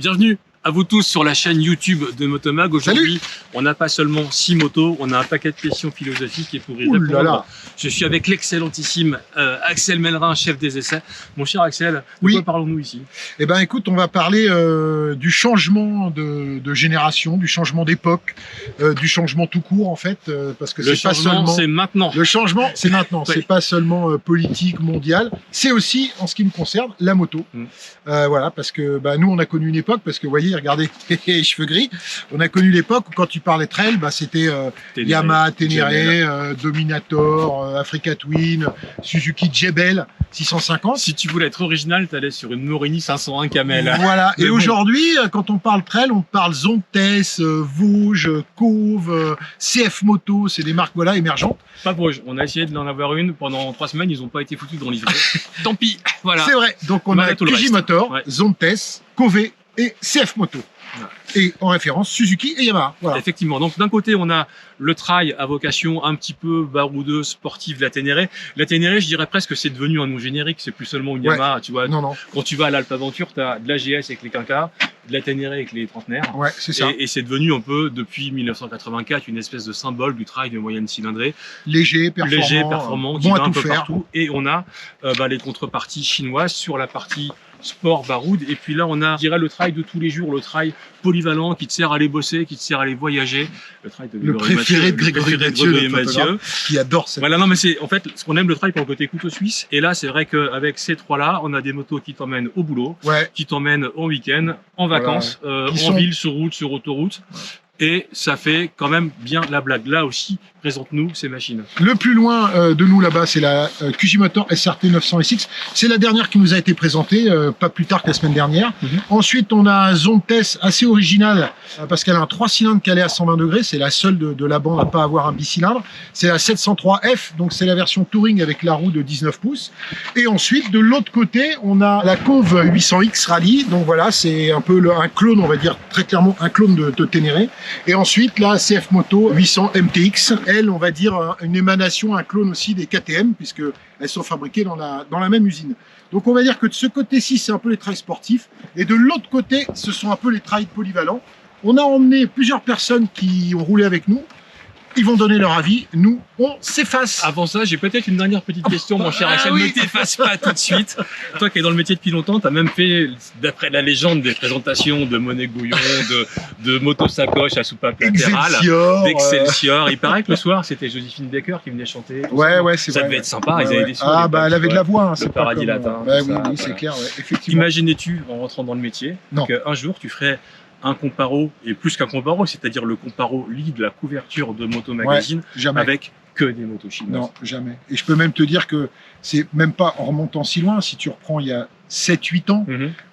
Bienvenue à vous tous sur la chaîne YouTube de Motomag. Aujourd'hui, on n'a pas seulement 6 motos, on a un paquet de questions philosophiques et pour y répondre, je suis avec l'excellentissime Axel Mellerin, chef des essais. Mon cher Axel, de quoi parlons-nous ici? Eh ben, écoute, on va parler du changement de génération, du changement d'époque, du changement tout court en fait, parce que c'est pas seulement. C'est maintenant. Le changement, c'est maintenant. C'est pas seulement politique, mondial. C'est aussi, en ce qui me concerne, la moto. Voilà, parce que nous, on a connu une époque, parce que vous voyez, regardez les cheveux gris. On a connu l'époque où quand tu parlais trail, c'était Yamaha, Ténéré, Dominator, Africa Twin, Suzuki Jebel 650. Si tu voulais être original, tu allais sur une Morini 501 Camel. Voilà. Et aujourd'hui, quand on parle trail, on parle Zontes, Vosges, Cove, CF Moto. C'est des marques émergentes. Pas Vosges. On a essayé d'en avoir une pendant 3 semaines. Ils n'ont pas été foutus dans l'ivraie. Tant pis. Voilà. C'est vrai. Donc on a Fujimotor, Zontes, Cove et CF Moto. Et en référence Suzuki et Yamaha. Voilà. Effectivement. Donc d'un côté, on a le trail à vocation un petit peu baroudeuse, sportive, la Ténéré. La Ténéré, je dirais presque que c'est devenu un nom générique. C'est plus seulement une Yamaha. Tu vois. Non. Quand tu vas à l'Alpe Aventure, tu as de la GS avec les quinquas, de la Ténéré avec les trentenaires. Ouais, c'est ça. Et c'est devenu un peu, depuis 1984, une espèce de symbole du trail de moyenne cylindrée. Léger, performant, qui va un peu partout. Et on a les contreparties chinoises sur la partie sport baroud. Et puis là, on a, je dirais, le trail de tous les jours, le trail polyvalent qui te sert à aller bosser, qui te sert à aller voyager. Le trail de préféré de Grégory Mathieu, qui adore ça. Voilà, non, mais c'est en fait ce qu'on aime le trail pour le côté couteau suisse. Et là, c'est vrai qu'avec ces trois-là, on a des motos qui t'emmènent au boulot, qui t'emmènent en week-end, en vacances, en ville, sur route, sur autoroute. Et ça fait quand même bien la blague. Là aussi, présente-nous ces machines. Le plus loin de nous là-bas, c'est la Fujimotor SRT 900SX. C'est la dernière qui nous a été présentée, pas plus tard que la semaine dernière. Ensuite, on a Zontes, assez originale, parce qu'elle a un 3 cylindres calé à 120 degrés. C'est la seule de la bande à pas avoir un bicylindre. C'est la 703F, donc c'est la version touring avec la roue de 19 pouces. Et ensuite, de l'autre côté, on a la Cove 800X Rally. Donc voilà, c'est un peu un clone, on va dire très clairement un clone de Ténéré. Et ensuite, la CF Moto 800 MTX, elle, on va dire une émanation, un clone aussi des KTM, puisqu'elles sont fabriquées dans la même usine. Donc on va dire que de ce côté-ci, c'est un peu les trails sportifs, et de l'autre côté, ce sont un peu les trails polyvalents. On a emmené plusieurs personnes qui ont roulé avec nous. Ils vont donner leur avis, nous, on s'efface. Avant ça, j'ai peut-être une dernière petite question, mon cher Axel, ne t'efface pas tout de suite. Toi qui es dans le métier depuis longtemps, tu as même fait, d'après la légende, des présentations de Monet Gouillon, de moto-sacoche à soupape latérale, d'Excelsior. Il paraît que le soir, c'était Joséphine Baker qui venait chanter. Ouais, c'est vrai. Ça devait être sympa, ils avaient des sons. Elle avait de la voix. Le paradis latin. Oui, c'est clair, effectivement. Imaginais-tu, en rentrant dans le métier, qu'un jour, tu ferais un comparo, et plus qu'un comparo, c'est-à-dire le comparo lead de la couverture de Moto Magazine, avec que des motos chinoises? Non, jamais. Et je peux même te dire que c'est même pas en remontant si loin. Si tu reprends il y a 7-8 ans,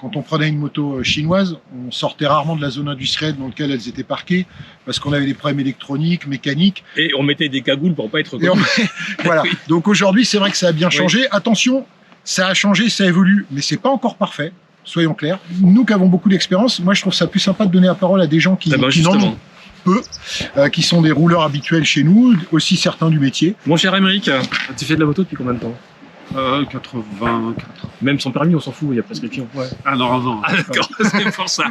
quand on prenait une moto chinoise, on sortait rarement de la zone industrielle dans laquelle elles étaient parquées, parce qu'on avait des problèmes électroniques, mécaniques. Et on mettait des cagoules pour pas être reconnu. Voilà. Donc aujourd'hui, c'est vrai que ça a bien changé. Attention, ça a changé, ça évolue, mais c'est pas encore parfait. Soyons clairs. Nous qui avons beaucoup d'expérience, moi je trouve ça plus sympa de donner la parole à des gens qui n'en ont peu, qui sont des rouleurs habituels chez nous, aussi certains du métier. Mon cher Émeric, tu fais de la moto depuis combien de temps? 84. Même sans permis, on s'en fout, il y a prescription. Ah non, avant. Ah d'accord, c'est pour ça.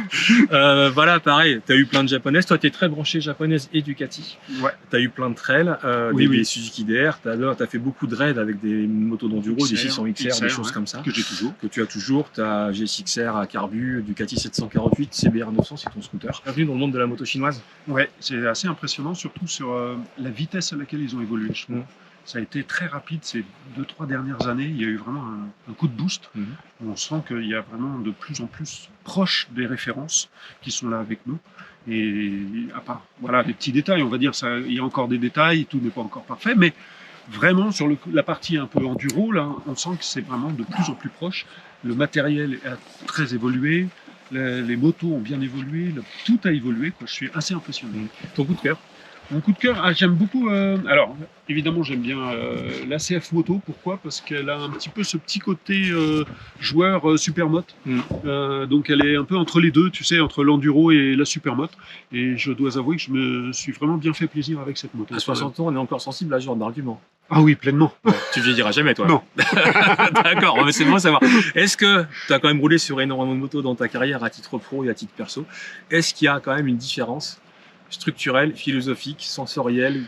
Voilà, pareil, tu as eu plein de japonaises. Toi, tu es très branché japonaise et Ducati. Tu as eu plein de trails, des Suzuki DR. Tu as fait beaucoup de raids avec des motos d'enduro, des 600 XR, des choses comme ça. Que j'ai toujours. Que tu as toujours. Tu as GSX-R à carbu, Ducati 748, CBR 900, c'est ton scooter. Bienvenue dans le monde de la moto chinoise. Ouais, c'est assez impressionnant, surtout sur la vitesse à laquelle ils ont évolué. Je trouve. Ça a été très rapide ces 2-3 dernières années. Il y a eu vraiment un coup de boost. On sent qu'il y a vraiment de plus en plus proche des références qui sont là avec nous. Et à part des petits détails, on va dire, il y a encore des détails, tout n'est pas encore parfait, mais vraiment sur la partie un peu enduro, là, on sent que c'est vraiment de plus en plus proche. Le matériel a très évolué, les motos ont bien évolué, tout a évolué, quoi. Je suis assez impressionné. Ton coup de cœur? Mon coup de cœur, j'aime beaucoup. Alors, évidemment, j'aime bien la CF Moto. Pourquoi? Parce qu'elle a un petit peu ce petit côté joueur supermoto. Donc, elle est un peu entre les deux, tu sais, entre l'enduro et la supermoto. Et je dois avouer que je me suis vraiment bien fait plaisir avec cette moto. À 60 ans, on est encore sensible à ce genre d'argument. Ah oui, pleinement. Tu vieilliras jamais, toi. Non. D'accord, mais c'est bon à savoir. Est-ce que tu as quand même roulé sur énormément de motos dans ta carrière à titre pro et à titre perso? Est-ce qu'il y a quand même une différence structurelle, philosophique, sensorielle,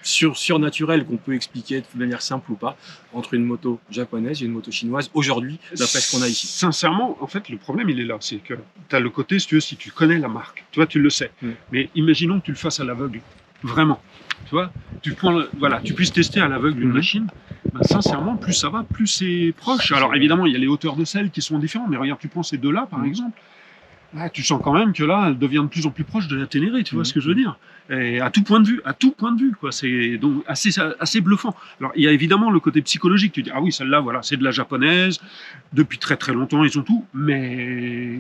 surnaturelle qu'on peut expliquer de manière simple ou pas entre une moto japonaise et une moto chinoise aujourd'hui, d'après ce qu'on a ici? Sincèrement, en fait, le problème, il est là. C'est que tu as le côté, si tu veux, si tu connais la marque, tu vois, tu le sais. Mais imaginons que tu le fasses à l'aveugle. Vraiment. Tu vois, tu prends, voilà, tu puisses tester à l'aveugle une machine. Ben, sincèrement, plus ça va, plus c'est proche. Alors évidemment, il y a les hauteurs de selle qui sont différentes, mais regarde, tu prends ces deux-là, par exemple. Là, tu sens quand même que là, elle devient de plus en plus proche de la Ténéré, tu vois ce que je veux dire? Et à tout point de vue, quoi. C'est donc assez bluffant. Alors, il y a évidemment le côté psychologique. Tu dis, ah oui, celle-là, voilà, c'est de la japonaise. Depuis très très longtemps, ils ont tout, mais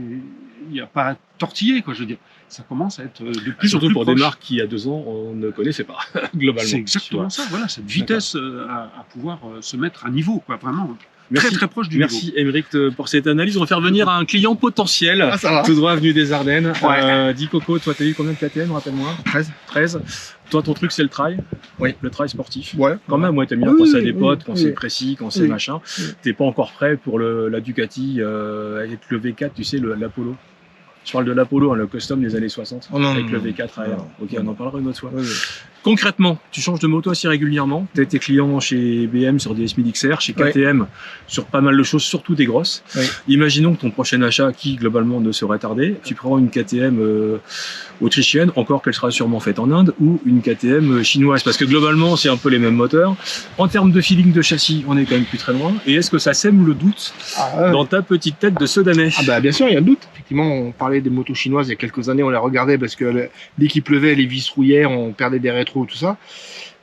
il n'y a pas à tortiller, quoi. Je veux dire, ça commence à être de plus en plus surtout pour proche. des marques qui, il y a 2 ans, on ne connaissait pas, globalement. C'est exactement ça, voilà, cette vitesse à pouvoir se mettre à niveau, quoi, vraiment. Merci, très très proche du niveau. merci Émeric pour cette analyse. On va faire venir un client potentiel, Ah, ça va. tout droit venu des Ardennes. Ouais. Dis Coco, toi t'as eu combien de KTM, rappelle-moi? 13. Toi ton truc c'est le trail? Oui. Le trail sportif? Ouais. Quand même, ouais, t'aimes bien Oui, penser à des oui, potes, quand oui. c'est précis, quand c'est Oui. machin. Oui. T'es pas encore prêt pour la Ducati avec le V4, tu sais, l'Apollo. Je parle de l'Apollo, hein, le custom des années 60, Oh non, avec non, le non. V4 AR. Non. Ok, on en parlera une autre fois. Ouais, ouais. Concrètement, tu changes de moto assez régulièrement. Tu as été client chez BM sur des S1000 XR, chez KTM sur pas mal de choses, surtout des grosses. Oui. Imaginons que ton prochain achat, qui globalement ne serait tardé, tu prends une KTM autrichienne, encore qu'elle sera sûrement faite en Inde, ou une KTM chinoise, parce que globalement c'est un peu les mêmes moteurs. En termes de feeling de châssis, on est quand même plus très loin. Et est-ce que ça sème le doute dans ta petite tête de Sedanais? Ah bah bien sûr, il y a le doute. Effectivement, on parlait des motos chinoises il y a quelques années, on les regardait parce que dès qu'il pleuvait, les vis rouillèrent, on perdait des rétros, tout ça.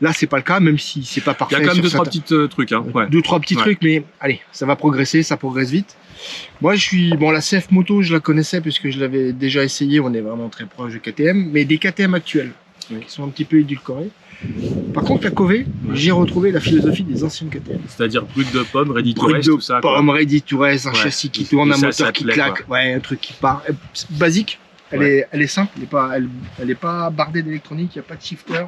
Là, c'est pas le cas, même si c'est pas Il parfait. y a quand même sur 2-3 certains- petits trucs. Hein. Ouais. 2-3 petits Ouais. trucs, mais allez, ça va progresser, ça progresse vite. Moi, la CF Moto, je la connaissais puisque je l'avais déjà essayé, on est vraiment très proche de KTM, mais des KTM actuels, Oui. qui sont un petit peu édulcorés. Par contre, la Cové, j'ai retrouvé la philosophie des anciennes KTM. C'est-à-dire brut de pomme, ready to Brut race, de tout ça. quoi. pomme, ready to race, un Ouais. châssis qui tourne, Et un ça, moteur ça te qui plaît, claque, ouais, un truc qui part. Basique, elle est simple, elle est pas bardée d'électronique, il n'y a pas de shifter.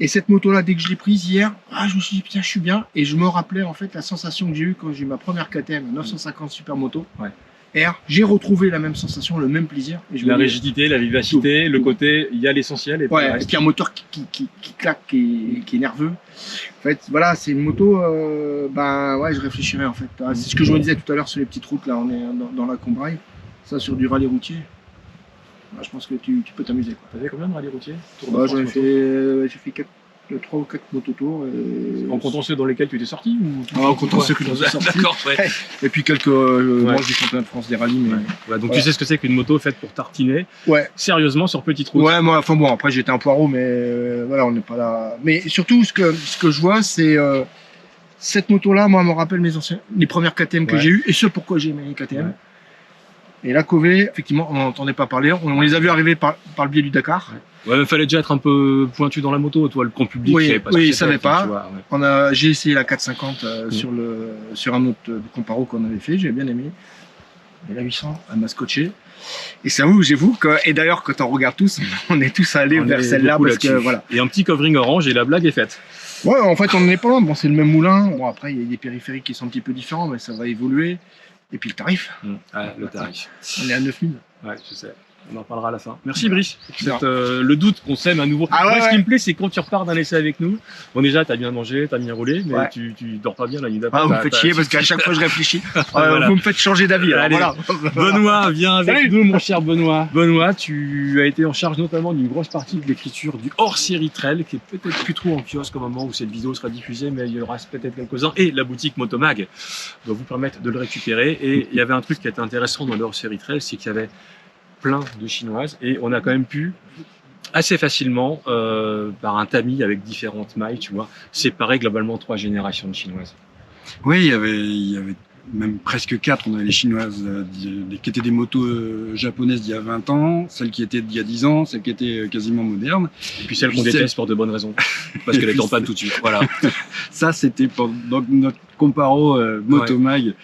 Et cette moto-là, dès que je l'ai prise hier, je me suis dit, putain, je suis bien. Et je me rappelais en fait la sensation que j'ai eue quand j'ai eu ma première KTM 950 Supermoto. Ouais. R, j'ai retrouvé la même sensation, le même plaisir. Et je La me dis, rigidité, la vivacité, le côté, il y a l'essentiel et puis le ouais, et reste. puis un moteur qui claque, qui est nerveux. En fait, voilà, c'est une moto, je réfléchirais en fait. C'est ce que je me disais tout à l'heure sur les petites routes, là, on est dans la Combraille. Ça, sur du rallye routier, je pense que tu peux t'amuser. T'avais combien de rallye routier? Tour de J'en ai France, fait, j'ai fait 3 ou 4 mototours. En comptant ceux dans lesquels tu t'es sorti ou... En comptant ceux que j'en suis sorti. D'accord, ouais. Et puis quelques manches du championnat de France des rallyes. Mais... Ouais, donc Voilà. tu sais ce que c'est qu'une moto faite pour tartiner Ouais. sérieusement sur petite route. Ouais, moi, enfin bon, après j'étais un poireau, mais voilà, on n'est pas là. Mais surtout, ce que je vois, c'est cette moto-là, moi, me rappelle les premières KTM que Ouais. j'ai eues et ce pourquoi j'ai aimé les KTM. Ouais. Et la Cové, effectivement, on n'en entendait pas parler. On les a vus arriver par le biais du Dakar. Ouais, mais fallait déjà être un peu pointu dans la moto, toi, le grand public. Oui, savait pas ce oui, que il c'était, savait pas. tu vois, ouais. J'ai essayé la 450 sur un autre comparo qu'on avait fait, j'ai bien aimé. Et la 800, elle m'a scotché. Et j'avoue que, et d'ailleurs, quand on regarde tous, on est tous allés On vers est celle-là beaucoup parce que là-dessus. voilà. Et un petit covering orange et la blague est faite. Ouais, en fait, on n'est pas loin. Bon, c'est le même moulin. Bon, après, il y a des périphériques qui sont un petit peu différents, mais ça va évoluer. Et puis le tarif, Le tarif. on est à 9000. Ouais, je sais. On en parlera à la fin. Merci Brice. Le doute qu'on sème à nouveau. Ah ouais, Moi, ce ouais. qui me plaît, c'est quand tu repars d'un essai avec nous. Bon, déjà, t'as bien mangé, t'as bien roulé, mais Ouais. tu dors pas bien la nuit d'après. Vous me T'as- faites t'as- chier parce qu'à chaque fois je réfléchis. Voilà. Vous me faites changer d'avis. alors Allez. voilà. Benoît, viens avec Salut. nous, mon cher Benoît. Benoît, tu as été en charge notamment d'une grosse partie de l'écriture du hors-série Trail, qui est peut-être plus trop en kiosque au moment où cette vidéo sera diffusée, mais il y aura peut-être quelques-uns. Et la boutique Motomag doit vous permettre de le récupérer. Et il y avait un truc qui était intéressant dans le hors-série Trail, c'est qu'il y avait plein de chinoises. Et on a quand même pu assez facilement, par un tamis avec différentes mailles, tu vois, séparer globalement 3 générations de chinoises. Oui, il y avait même presque 4. On avait les chinoises qui étaient des motos japonaises d'il y a 20 ans, celles qui étaient d'il y a 10 ans, celles qui étaient quasiment modernes. Et puis celles qu'on déteste pour de bonnes raisons. Parce qu'elle est en panne tout de suite. Voilà. Ça, c'était pendant notre comparo Motomag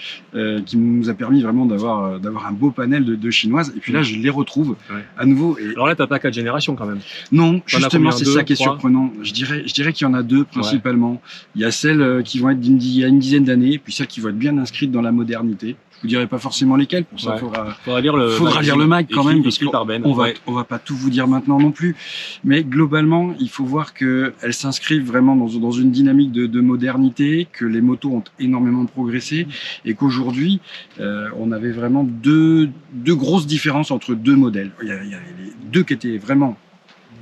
qui nous a permis vraiment d'avoir un beau panel de chinoises. Et puis là, je les retrouve à nouveau. Et... Alors là, t'as pas 4 générations quand même. Non, justement, c'est ça qui est 3? surprenant. Je dirais qu'il y en a 2 principalement. Il y a celles qui vont être d'il y a une dizaine d'années, puis celles qui vont être bien inscrites dans la modernité. Je vous dirai pas forcément lesquelles, pour ça faudra lire le mag quand même, parce écrit par Ben. on va pas tout vous dire maintenant non plus. Mais globalement, il faut voir qu'elles s'inscrivent vraiment dans une dynamique de modernité, que les motos ont énormément progressé, et qu'aujourd'hui, on avait vraiment deux grosses différences entre 2 modèles. Il y a les 2 qui étaient vraiment,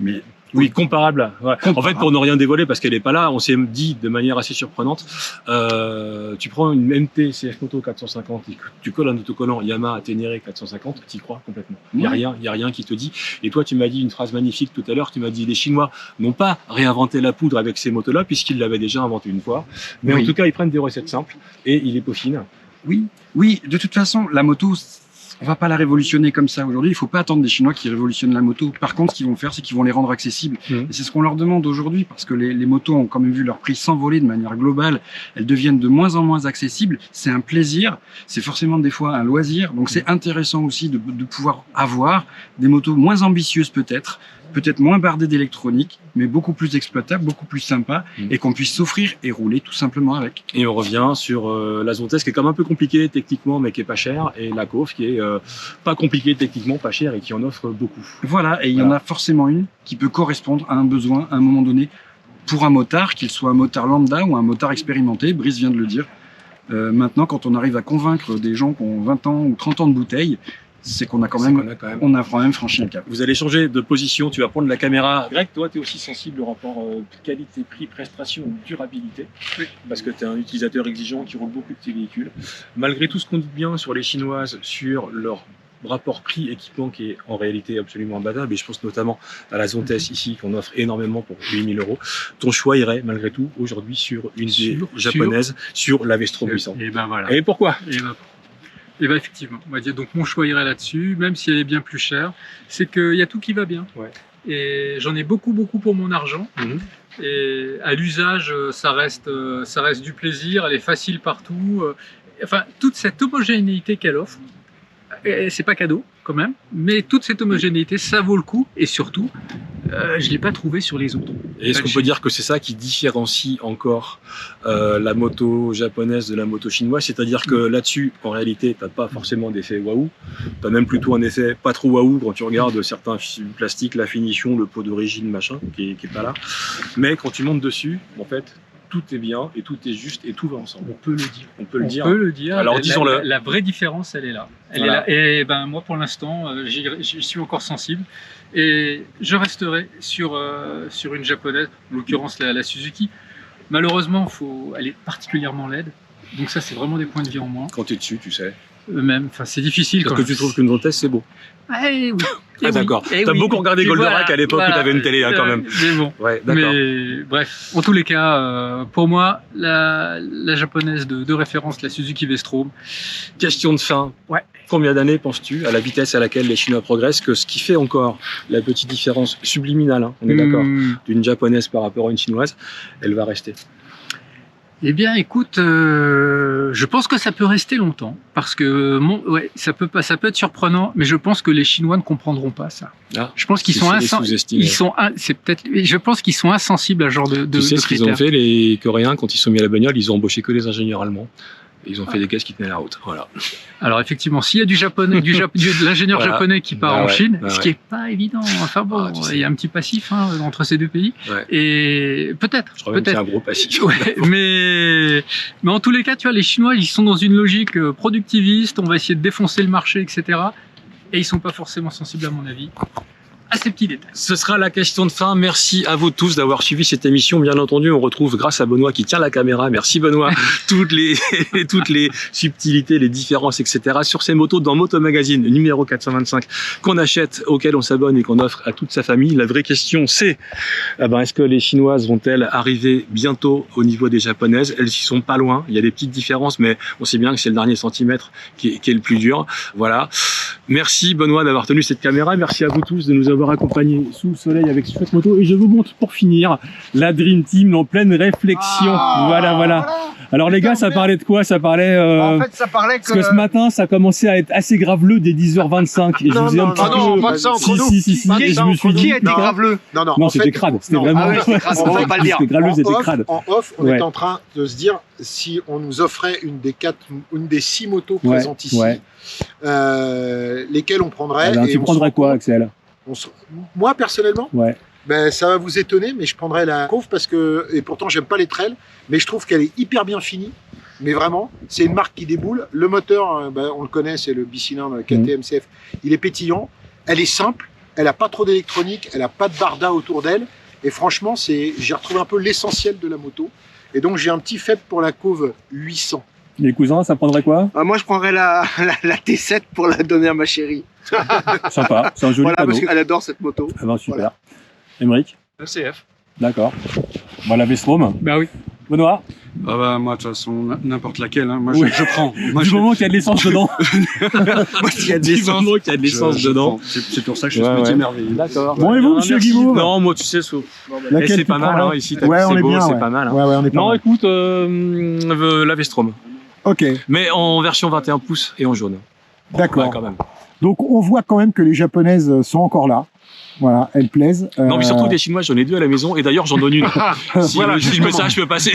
mais oui, comparable. Ouais. En fait, pour ne rien dévoiler, parce qu'elle est pas là, on s'est dit de manière assez surprenante, tu prends une MT CF Moto 450, tu colles un autocollant Yamaha Ténéré 450, tu y crois complètement. Il y a rien qui te dit. Et toi, tu m'as dit une phrase magnifique tout à l'heure, tu m'as dit les Chinois n'ont pas réinventé la poudre avec ces motos-là, puisqu'ils l'avaient déjà inventé une fois. Mais en tout cas, ils prennent des recettes simples et ils les peaufinent. Oui, de toute façon, la moto, on va pas la révolutionner comme ça aujourd'hui. Il faut pas attendre des Chinois qui révolutionnent la moto. Par contre, ce qu'ils vont faire, c'est qu'ils vont les rendre accessibles. Et c'est ce qu'on leur demande aujourd'hui, parce que les motos ont quand même vu leur prix s'envoler de manière globale. Elles deviennent de moins en moins accessibles. C'est un plaisir. C'est forcément des fois un loisir. Donc c'est intéressant aussi de pouvoir avoir des motos moins ambitieuses peut-être moins bardées d'électronique, mais beaucoup plus exploitables, beaucoup plus sympas, et qu'on puisse s'offrir et rouler tout simplement avec. Et on revient sur la Zontes qui est quand même un peu compliquée techniquement, mais qui est pas chère, et la Kauf qui est pas compliquée techniquement, pas chère, et qui en offre beaucoup. Voilà, et il y en a forcément une qui peut correspondre à un besoin à un moment donné pour un motard, qu'il soit un motard lambda ou un motard expérimenté. Brice vient de le dire. Maintenant, quand on arrive à convaincre des gens qui ont 20 ans ou 30 ans de bouteille, c'est qu'on a quand même franchi un cap. Vous allez changer de position, tu vas prendre la caméra. Greg, toi, tu es aussi sensible au rapport qualité, prix, prestation, durabilité. Oui. Parce que tu es un utilisateur exigeant qui roule beaucoup de tes véhicules. Malgré tout ce qu'on dit bien sur les Chinoises, sur leur rapport prix-équipement qui est en réalité absolument imbattable, et je pense notamment à la Zontes ici, qu'on offre énormément pour 8000 €. Ton choix irait malgré tout aujourd'hui sur une des japonaises, sur la Vestrom 800. Et ben voilà. Et pourquoi? Et bien effectivement, on va dire, donc mon choix irait là-dessus, même si elle est bien plus chère, c'est qu'il y a tout qui va bien. Ouais. Et j'en ai beaucoup pour mon argent. Et à l'usage, ça reste du plaisir, elle est facile partout. Enfin, toute cette homogénéité qu'elle offre, c'est pas cadeau quand même, mais toute cette homogénéité, ça vaut le coup, et surtout, je l'ai pas trouvé sur les autres. Et est-ce qu'on peut dire que c'est ça qui différencie encore la moto japonaise de la moto chinoise? C'est-à-dire que là-dessus, en réalité, t'as pas forcément d'effet waouh, t'as même plutôt un effet pas trop waouh quand tu regardes certains plastiques, la finition, le pot d'origine, machin, qui est pas là. Mais quand tu montes dessus, en fait, tout est bien et tout est juste et tout va ensemble. On peut le dire. On peut le dire. Alors disons-le. La vraie différence, elle est là. Elle est là. Et ben moi, pour l'instant, j'y suis encore sensible. Et je resterai sur une japonaise, en l'occurrence la Suzuki. Malheureusement, elle est particulièrement laide. Donc ça, c'est vraiment des points de vie en moins. Quand tu es dessus, tu sais. Même, enfin, c'est difficile. Parce que tu trouves qu'une Zontes, c'est beau. Oui. Ah d'accord. T'as beaucoup regardé Goldorak à l'époque où t'avais une télé quand même. Mais bon. Ouais, d'accord. Mais bref, en tous les cas, pour moi, la japonaise de référence, la Suzuki Vestrom. Question de fin. Ouais. Combien d'années penses-tu, à la vitesse à laquelle les Chinois progressent, que ce qui fait encore la petite différence subliminale, on est d'accord, d'une japonaise par rapport à une chinoise, elle va rester? Eh bien, écoute, je pense que ça peut rester longtemps, parce que ça peut être surprenant, mais je pense que les Chinois ne comprendront pas ça. Ah, je pense qu'ils sont insensibles. Je pense qu'ils sont insensibles à ce genre de Tu sais ce qu'ils ont fait, les Coréens, quand ils sont mis à la bagnole, ils ont embauché que des ingénieurs allemands. Et ils ont fait des caisses qui tenaient la route. Voilà. Alors effectivement, s'il y a du japonais, de l'ingénieur japonais qui part en Chine, ce qui est pas évident. Enfin bon, il y a un petit passif entre ces deux pays. Ouais. Et peut-être. Je crois même qu'il y a un gros passif. Ouais, mais en tous les cas, tu vois, les Chinois, ils sont dans une logique productiviste. On va essayer de défoncer le marché, etc. Et ils sont pas forcément sensibles, à mon avis, à ces petits détails. Ce sera la question de fin. Merci à vous tous d'avoir suivi cette émission. Bien entendu, on retrouve grâce à Benoît qui tient la caméra. Merci Benoît. toutes les subtilités, les différences, etc. sur ces motos dans Moto Magazine numéro 425 qu'on achète, auquel on s'abonne et qu'on offre à toute sa famille. La vraie question, c'est est-ce que les Chinoises vont-elles arriver bientôt au niveau des Japonaises? Elles y sont pas loin. Il y a des petites différences, mais on sait bien que c'est le dernier centimètre qui est le plus dur. Voilà. Merci Benoît d'avoir tenu cette caméra. Merci à vous tous de nous avoir accompagnés sous le soleil avec cette moto. Et je vous montre pour finir la Dream Team en pleine réflexion. Voilà. Alors les gars, ça parlait de quoi? Ça parlait... En fait, ça parlait que... Parce que ce matin, ça commençait à être assez graveleux dès 10h25. Et je vous ai un petit peu... pas de ça entre nous. Si. Et je me suis dit... Qui a été graveleux? Non, c'était crade. C'était vraiment... c'était crade, on va pas le dire. C'était graveleux, c'était crade. En off, on est en train de se dire si on nous offrait une des 6 motos présentes ici, lesquelles on prendrait. Tu prendrais quoi, Axel? Moi, personnellement, ouais. Ça va vous étonner, mais je prendrais la Cove parce que, et pourtant j'aime pas les trails, mais je trouve qu'elle est hyper bien finie. Mais vraiment, c'est une marque qui déboule. Le moteur, on le connaît, c'est le bicylindre KTM-CF. Il est pétillant, elle est simple, elle a pas trop d'électronique, elle a pas de barda autour d'elle. Et franchement, j'ai retrouvé un peu l'essentiel de la moto. Et donc j'ai un petit faible pour la Cove 800. Les cousins, ça prendrait quoi? Moi, je prendrais la T7 pour la donner à ma chérie. Sympa, c'est un joli cadeau. Parce qu'elle adore cette moto. Ah ben, super. Émeric? CF. D'accord. La Vestrom? Bah oui. Benoît? Moi, de toute façon, n'importe laquelle. Moi, je prends. Du moment qu'il y a de l'essence dedans. Moi, s'il y a de Du moment qu'il y a de l'essence dedans. C'est pour ça que je fais ce métier merveilleux. D'accord. Bon, et vous, monsieur Guimau? Non, moi, tu sais, c'est pas mal, ici, on est beau, bien, c'est pas mal. Ouais, on est pas Non, mal. écoute, la Vestrom. Ok, Mais en version 21 pouces et en jaune. d'accord. Ouais, quand même. Donc on voit quand même que les japonaises sont encore là. Voilà, elles plaisent. Non, mais surtout des Chinois, j'en ai 2 à la maison et d'ailleurs j'en donne une. Si le message peut passer.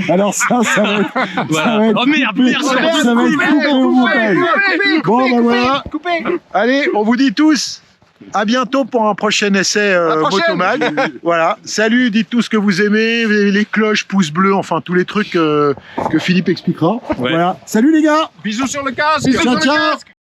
Alors ça va être... Voilà. Oh merde, ça va être coupé au montage. Bon, voilà. Allez, on vous dit tous à bientôt pour un prochain essai Motomag. Voilà. Salut, dites tout ce que vous aimez, les cloches, pouces bleus, enfin tous les trucs que Philippe expliquera. Ouais. Voilà. Salut les gars. Bisous sur le casque. Ciao, ciao.